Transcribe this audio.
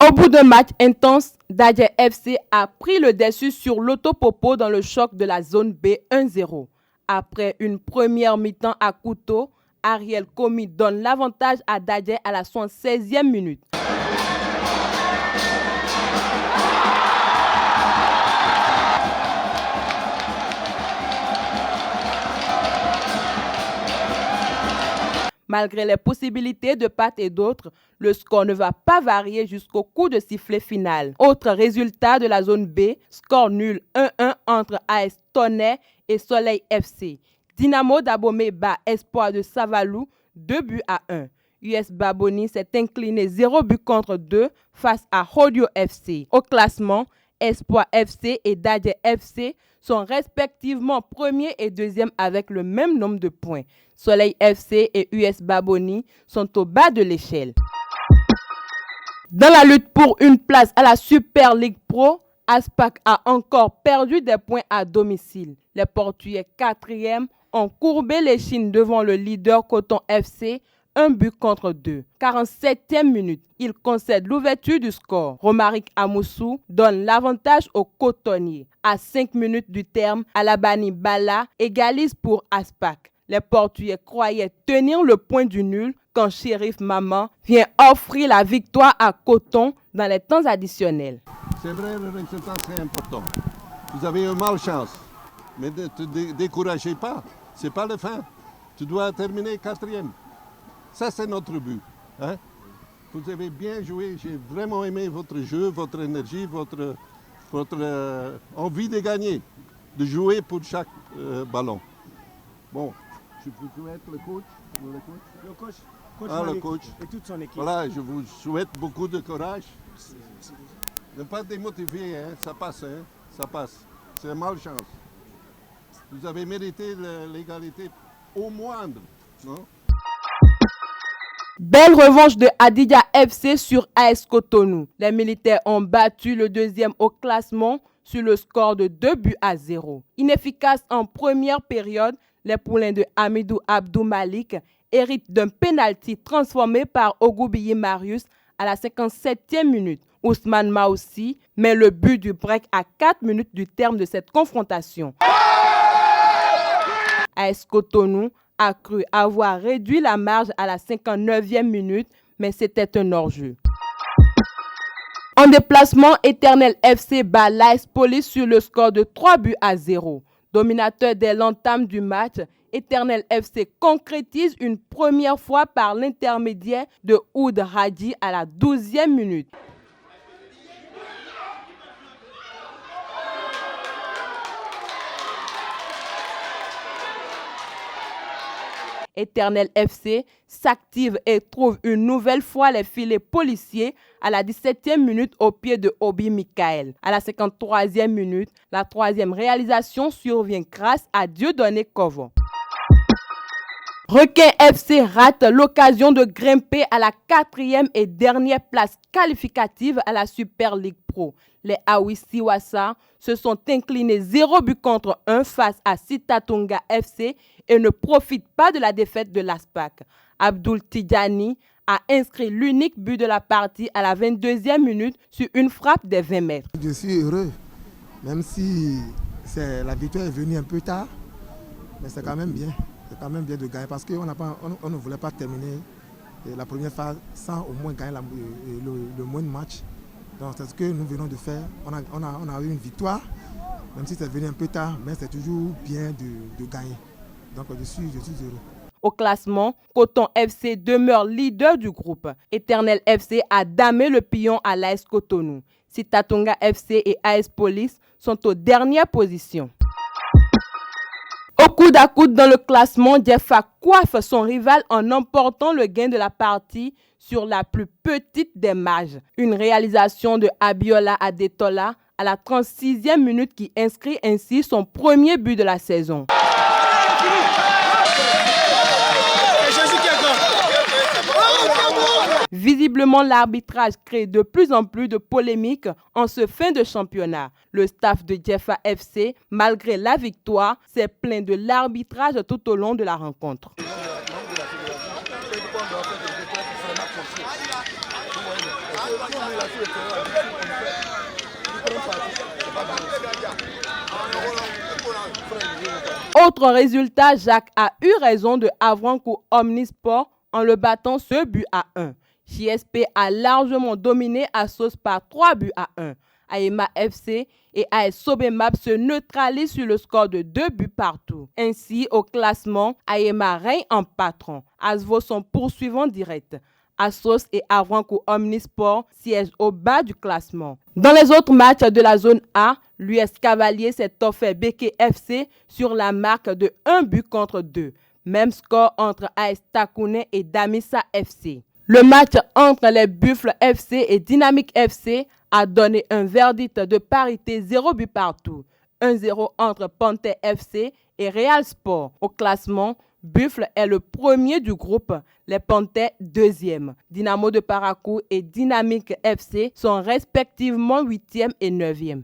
Au bout d'un match intense, Dadje FC a pris le dessus sur l'Autopopo dans le choc de la zone B 1-0. Après une première mi-temps à couteau, Ariel Komi donne l'avantage à Dadje à la 76e minute. Malgré les possibilités de part et d'autre, le score ne va pas varier jusqu'au coup de sifflet final. Autre résultat de la zone B, score nul 1-1 entre AS Tonnerre et Soleil FC. Dynamo d'Abomey bat Espoir de Savalou 2-1. US Baboni s'est incliné 0-2 face à Hodio FC. Au classement, Espoir FC et Dadje FC sont respectivement premier et deuxième avec le même nombre de points. Soleil FC et US Baboni sont au bas de l'échelle. Dans la lutte pour une place à la Super League Pro, Aspac a encore perdu des points à domicile. Les Portugais 4e ont courbé l'échine devant le leader Coton FC, 1-2. 47e minute, il concède l'ouverture du score. Romaric Amoussou donne l'avantage aux cotonniers. À 5 minutes du terme, Alabani Bala égalise pour Aspac. Les Portugais croyaient tenir le point du nul quand Shérif Maman vient offrir la victoire à Coton dans les temps additionnels. C'est vrai, le résultat c'est important. Vous avez eu malchance, mais ne te découragez pas. C'est pas la fin. Tu dois terminer 4e. Ça, c'est notre but. Hein? Vous avez bien joué. J'ai vraiment aimé votre jeu, votre énergie, votre envie de gagner, de jouer pour chaque ballon. Bon, je peux être le coach. Le coach le coach. Et toute son équipe. Voilà, je vous souhaite beaucoup de courage. Ne pas démotiver, hein? Ça passe. Hein? Ça passe. C'est malchance. Vous avez mérité l'égalité au moindre, non? Belle revanche de Hadidja FC sur AS Cotonou. Les militaires ont battu le deuxième au classement sur le score de 2-0. Inefficace en première période, les poulains de Hamidou Abdou Malik héritent d'un pénalty transformé par Ogoubiyi Marius à la 57e minute. Ousmane Maoussi met le but du break à 4 minutes du terme de cette confrontation. AS Cotonou a cru avoir réduit la marge à la 59e minute, mais c'était un hors-jeu. En déplacement, Éternel FC bat l'AS Police sur le score de 3-0. Dominateur dès l'entame du match, Éternel FC concrétise une première fois par l'intermédiaire de Oud Hadji à la 12e minute. Éternel FC s'active et trouve une nouvelle fois les filets policiers à la 17e minute au pied de Obi Michael. À la 53e minute, la troisième réalisation survient grâce à Dieudonné Kovo. Requin FC rate l'occasion de grimper à la 4e et dernière place qualificative à la Super League Pro. Les Awisiwasa se sont inclinés 0-1 face à Sitatunga FC et ne profitent pas de la défaite de l'Aspac. Abdul Tidjani a inscrit l'unique but de la partie à la 22e minute sur une frappe des 20 mètres. Je suis heureux, même si la victoire est venue un peu tard, mais c'est quand même bien. C'est quand même bien de gagner parce qu'on ne voulait pas terminer la première phase sans au moins gagner le moins de matchs. Donc c'est ce que nous venons de faire. On a eu une victoire, même si c'est venu un peu tard, mais c'est toujours bien de gagner. Donc je suis heureux. Au classement, Coton FC demeure leader du groupe. Éternel FC a damé le pion à l'AS Cotonou. Sitatunga FC et AS Police sont aux dernières positions. Au coude à coude dans le classement, Djefa coiffe son rival en emportant le gain de la partie sur la plus petite des marges. Une réalisation de Abiola Adetola à la 36e minute qui inscrit ainsi son premier but de la saison. Visiblement, l'arbitrage crée de plus en plus de polémiques en ce fin de championnat. Le staff de Djefa FC, malgré la victoire, s'est plaint de l'arbitrage tout au long de la rencontre. Autre résultat, Jacques a eu raison de Avranches Omnisport en le battant ce but à 1. JSP a largement dominé Assos par 3 buts à 1. Ayema FC et AS Sobemap se neutralisent sur le score de 2 buts partout. Ainsi, au classement, Ayema règne en patron. Asvo sont poursuivants directs. Assos et Avranches Omnisport siègent au bas du classement. Dans les autres matchs de la zone A, l'US Cavalier s'est offert Beke FC sur la marque de 1 but contre 2. Même score entre AS Takouné et Damissa FC. Le match entre les Buffles FC et Dynamique FC a donné un verdict de parité 0 but partout. 1-0 entre Panthère FC et Real Sport. Au classement, Buffle est le premier du groupe, les Panthères deuxième. Dynamo de Parakou et Dynamique FC sont respectivement 8e et 9e.